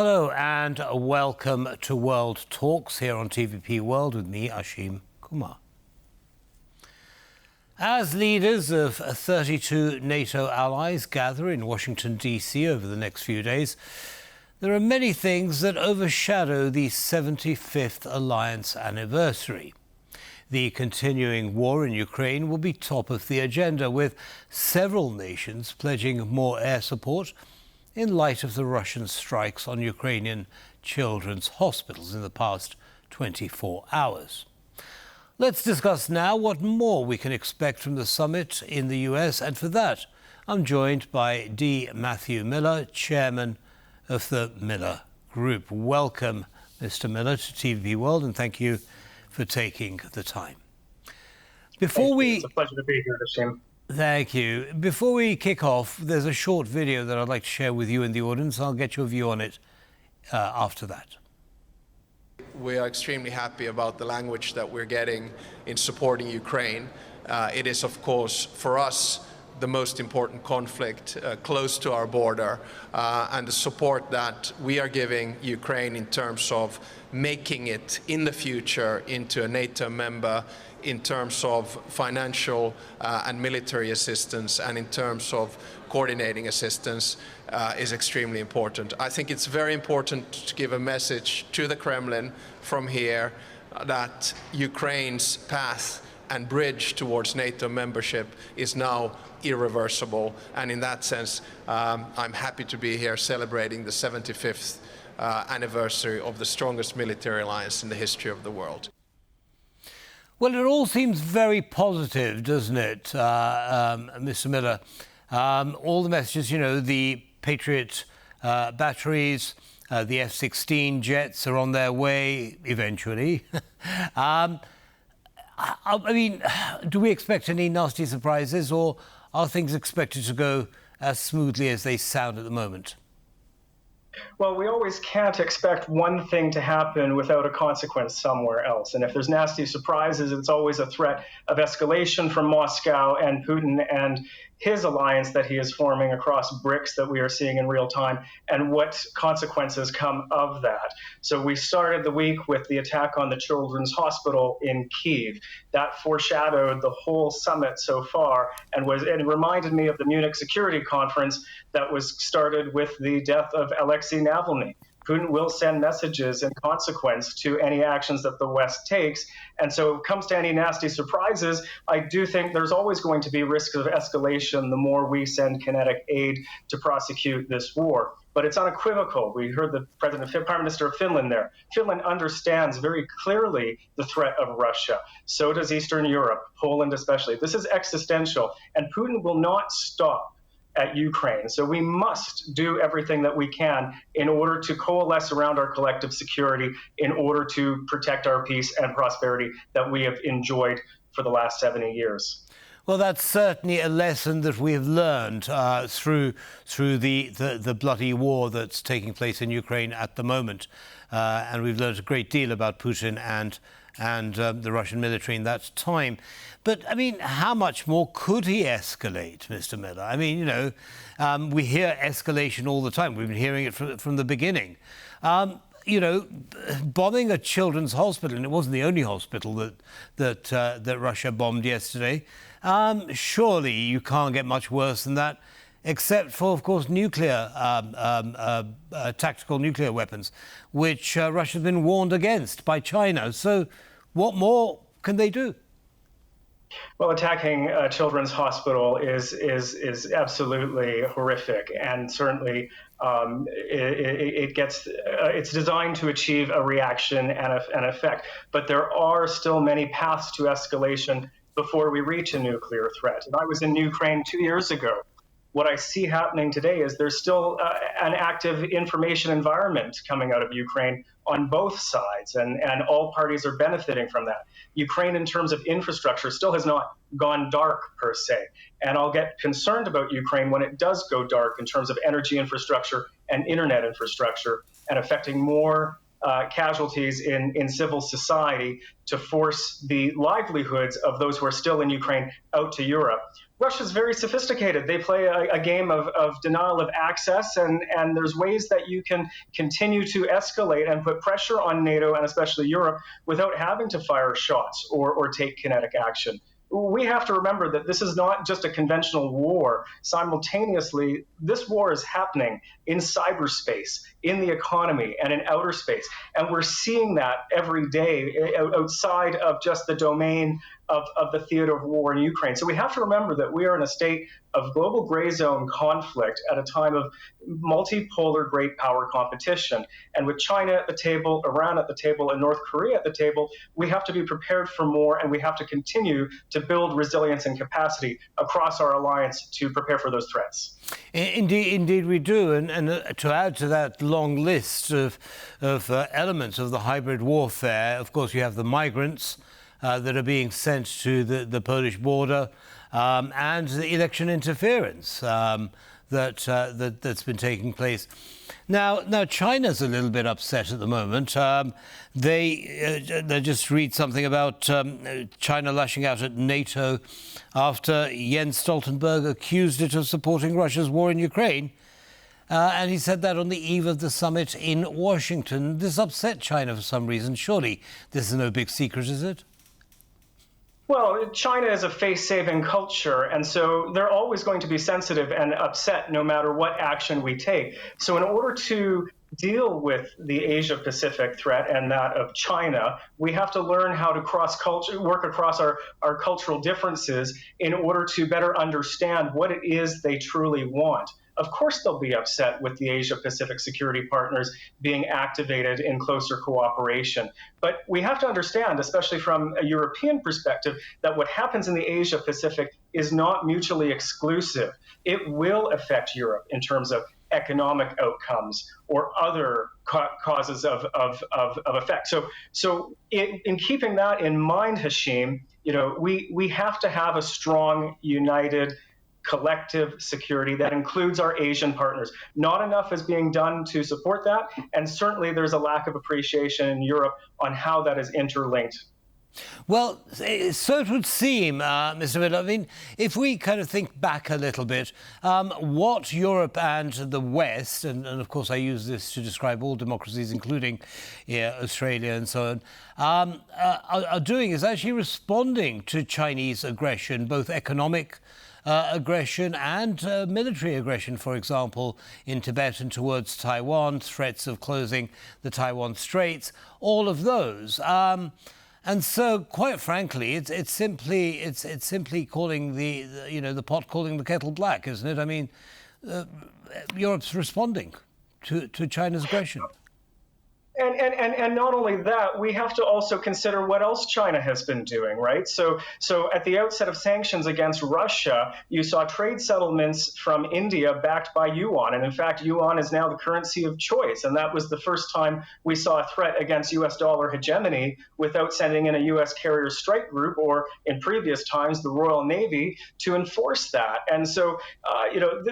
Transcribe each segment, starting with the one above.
Hello and welcome to World Talks here on TVP World with me, Ashim Kumar. As leaders of 32 NATO allies gather in Washington, D.C. over the next few days, there are many things that overshadow the 75th alliance anniversary. The continuing war in Ukraine will be top of the agenda, with several nations pledging more air support in light of the Russian strikes on Ukrainian children's hospitals in the past 24 hours. Let's discuss now what more we can expect from the summit in the US, and for that, I'm joined by D. Matthew Millar, chairman of the Millar Group. Welcome, Mr. Millar, to TVP World, and thank you for taking the time. It's a pleasure to be here, Ashim. Thank you. Before we kick off, there's a short video that I'd like to share with you and the audience. I'll get your view on it after that. We are extremely happy about the language that we're getting in supporting Ukraine. It is, of course, for us, the most important conflict close to our border, and the support that we are giving Ukraine in terms of making it in the future into a NATO member, in terms of financial and military assistance, and in terms of coordinating assistance is extremely important. I think it's very important to give a message to the Kremlin from here that Ukraine's path and bridge towards NATO membership is now irreversible. And in that sense, I'm happy to be here celebrating the 75th anniversary of the strongest military alliance in the history of the world. Well, it all seems very positive, doesn't it, Mr. Millar? All the messages, the Patriot batteries, the F-16 jets are on their way eventually. I mean, do we expect any nasty surprises, or are things expected to go as smoothly as they sound at the moment? Well, we always can't expect one thing to happen without a consequence somewhere else. And if there's nasty surprises, it's always a threat of escalation from Moscow and Putin and his alliance that he is forming across BRICS that we are seeing in real time, and what consequences come of that. So we started the week with the attack on the Children's Hospital in Kyiv. That foreshadowed the whole summit so far, and it reminded me of the Munich Security Conference that was started with the death of Alexei Navalny. Putin will send messages in consequence to any actions that the West takes. And so it comes to any nasty surprises, I do think there's always going to be risk of escalation the more we send kinetic aid to prosecute this war. But it's unequivocal. We heard the Prime Minister of Finland there. Finland understands very clearly the threat of Russia. So does Eastern Europe, Poland especially. This is existential, and Putin will not stop at Ukraine. So we must do everything that we can in order to coalesce around our collective security, in order to protect our peace and prosperity that we have enjoyed for the last 70 years. Well, that's certainly a lesson that we have learned through the bloody war that's taking place in Ukraine at the moment. And we've learned a great deal about Putin and the Russian military in that time. But, I mean, how much more could he escalate, Mr. Millar? I mean, we hear escalation all the time. We've been hearing it from the beginning. Bombing a children's hospital, and it wasn't the only hospital that Russia bombed yesterday. Surely you can't get much worse than that, except for, of course, tactical nuclear weapons, which Russia's been warned against by China. So what more can they do? Well, attacking a children's hospital is absolutely horrific, and certainly it's designed to achieve a reaction and an effect. But there are still many paths to escalation before we reach a nuclear threat. And I was in Ukraine 2 years ago. What I see happening today is there's still an active information environment coming out of Ukraine on both sides, and all parties are benefiting from that. Ukraine, in terms of infrastructure, still has not gone dark per se. And I'll get concerned about Ukraine when it does go dark in terms of energy infrastructure and internet infrastructure, and affecting more casualties in civil society to force the livelihoods of those who are still in Ukraine out to Europe. Russia's very sophisticated. They play a game of denial of access, and there's ways that you can continue to escalate and put pressure on NATO and especially Europe without having to fire shots or take kinetic action. We have to remember that this is not just a conventional war. Simultaneously, this war is happening in cyberspace, in the economy, and in outer space. And we're seeing that every day outside of just the domain of the theater of war in Ukraine. So we have to remember that we are in a state of global gray zone conflict at a time of multipolar great power competition. And with China at the table, Iran at the table, and North Korea at the table, we have to be prepared for more, and we have to continue to build resilience and capacity across our alliance to prepare for those threats. Indeed we do. And to add to that long list of elements of the hybrid warfare, of course, you have the migrants that are being sent to the Polish border, and the election interference that's been taking place. Now China's a little bit upset at the moment. They just read something about China lashing out at NATO after Jens Stoltenberg accused it of supporting Russia's war in Ukraine. And he said that on the eve of the summit in Washington. This upset China for some reason. Surely this is no big secret, is it? Well, China is a face-saving culture, and so they're always going to be sensitive and upset no matter what action we take. So in order to deal with the Asia-Pacific threat and that of China, we have to learn how to work across our cultural differences in order to better understand what it is they truly want. Of course, they'll be upset with the Asia-Pacific security partners being activated in closer cooperation. But we have to understand, especially from a European perspective, that what happens in the Asia-Pacific is not mutually exclusive. It will affect Europe in terms of economic outcomes or other causes of effect. So in keeping that in mind, Hashim, we have to have a strong, united, collective security that includes our Asian partners. Not enough is being done to support that, and certainly there's a lack of appreciation in Europe on how that is interlinked. Well, so it would seem, Mr. Millar. I mean, if we kind of think back a little bit, what Europe and the West, and of course I use this to describe all democracies, including Australia and so on, are doing is actually responding to Chinese aggression, both economic aggression and military aggression, for example, in Tibet and towards Taiwan, threats of closing the Taiwan Straits, all of those. And so, quite frankly, it's simply calling the pot calling the kettle black, isn't it? I mean, Europe's responding to China's aggression. And not only that, we have to also consider what else China has been doing, right? So at the outset of sanctions against Russia, you saw trade settlements from India backed by yuan. And in fact, yuan is now the currency of choice. And that was the first time we saw a threat against US dollar hegemony without sending in a US carrier strike group, or in previous times, the Royal Navy, to enforce that. And so,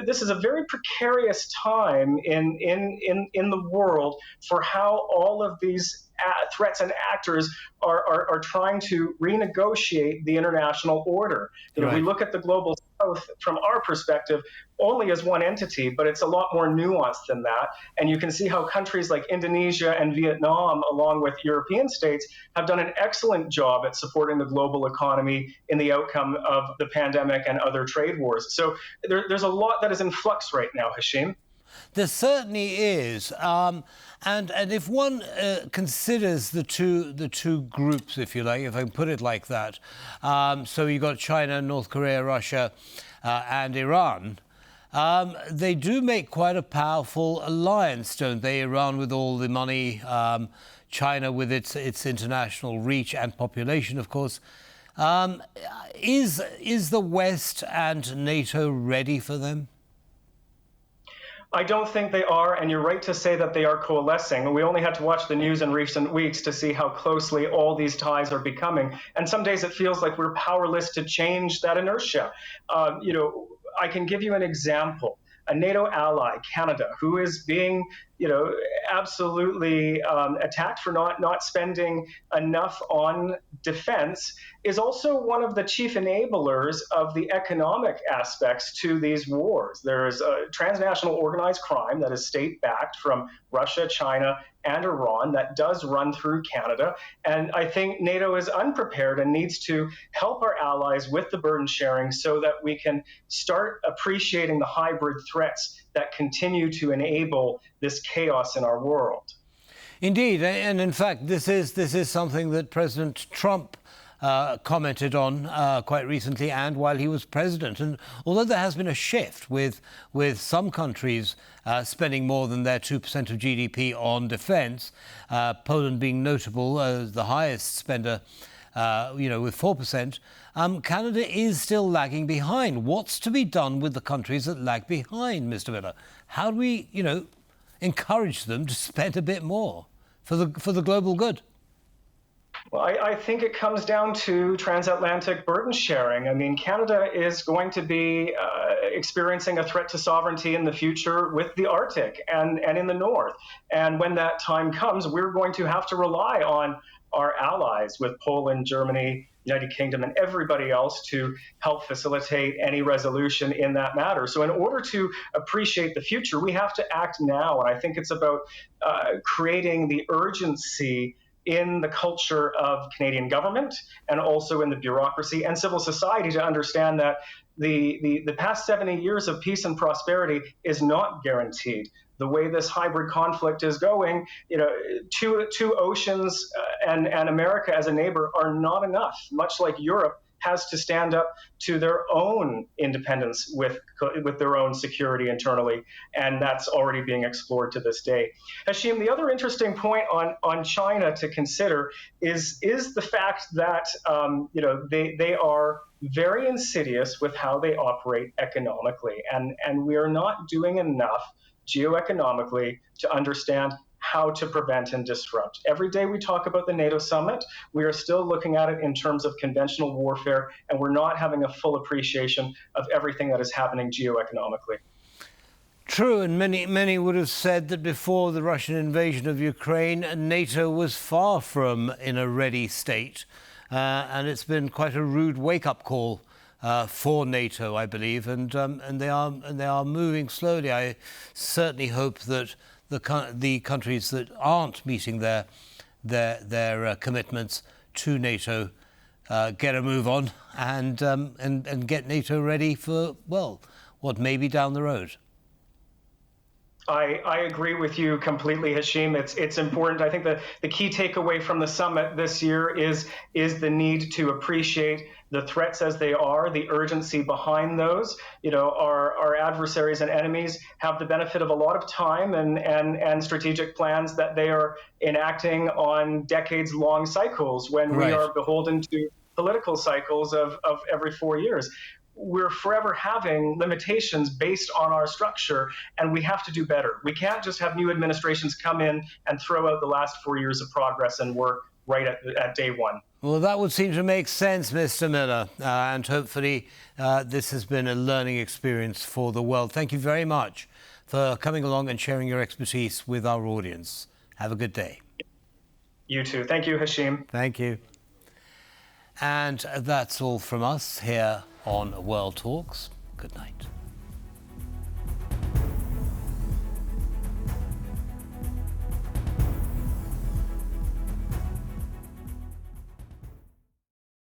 this is a very precarious time in the world for how all of these threats and actors are trying to renegotiate the international order. Right. We look at the global south from our perspective only as one entity, but it's a lot more nuanced than that. And you can see how countries like Indonesia and Vietnam, along with European states, have done an excellent job at supporting the global economy in the outcome of the pandemic and other trade wars. So there's a lot that is in flux right now, Hashim. There certainly is, and if one considers the two groups, if you like, if I can put it like that, so you've got China, North Korea, Russia, and Iran. They do make quite a powerful alliance, don't they? Iran with all the money, China with its international reach and population, of course. Is the West and NATO ready for them? I don't think they are, and you're right to say that they are coalescing. We only had to watch the news in recent weeks to see how closely all these ties are becoming. And some days it feels like we're powerless to change that inertia. I can give you an example. a NATO ally, Canada, who is being absolutely attacked for not spending enough on defense, is also one of the chief enablers of the economic aspects to these wars. There is a transnational organized crime that is state-backed from Russia, China, and Iran that does run through Canada. And I think NATO is unprepared and needs to help our allies with the burden sharing so that we can start appreciating the hybrid threats that continue to enable this chaos in our world. Indeed, and in fact, this is something that President Trump commented on quite recently and while he was president. And although there has been a shift with some countries spending more than their 2% of GDP on defence, Poland being notable as the highest spender, with 4%, Canada is still lagging behind. What's to be done with the countries that lag behind, Mr. Millar? How do we, encourage them to spend a bit more for the global good? Well, I think it comes down to transatlantic burden sharing. I mean, Canada is going to be experiencing a threat to sovereignty in the future with the Arctic and in the North. And when that time comes, we're going to have to rely on our allies with Poland, Germany, United Kingdom, and everybody else to help facilitate any resolution in that matter. So in order to appreciate the future, we have to act now. And I think it's about creating the urgency in the culture of Canadian government and also in the bureaucracy and civil society to understand that the past 70 years of peace and prosperity is not guaranteed. The way this hybrid conflict is going, two oceans and America as a neighbor are not enough, much like Europe has to stand up to their own independence with their own security internally, and that's already being explored to this day. Hashim, the other interesting point on China to consider is the fact that they are very insidious with how they operate economically, and we are not doing enough geoeconomically to understand how to prevent and disrupt. Every day we talk about the NATO summit, we are still looking at it in terms of conventional warfare, and we're not having a full appreciation of everything that is happening geoeconomically. True, and many would have said that before the Russian invasion of Ukraine, NATO was far from in a ready state, and it's been quite a rude wake-up call for NATO, I believe, and they are moving slowly. I certainly hope that the countries that aren't meeting their commitments to NATO get a move on and get NATO ready for what may be down the road. I agree with you completely, Hashim. It's important. I think the key takeaway from the summit this year is the need to appreciate the threats as they are, the urgency behind those. Our adversaries and enemies have the benefit of a lot of time and strategic plans that they are enacting on decades-long cycles when we are beholden to political cycles of every 4 years. We're forever having limitations based on our structure, and we have to do better. We can't just have new administrations come in and throw out the last 4 years of progress and work right at day one. Well, that would seem to make sense, Mr. Millar, and hopefully this has been a learning experience for the world. Thank you very much for coming along and sharing your expertise with our audience. Have a good day. You too. Thank you, Hashim. Thank you. And that's all from us here on World Talks. Good night.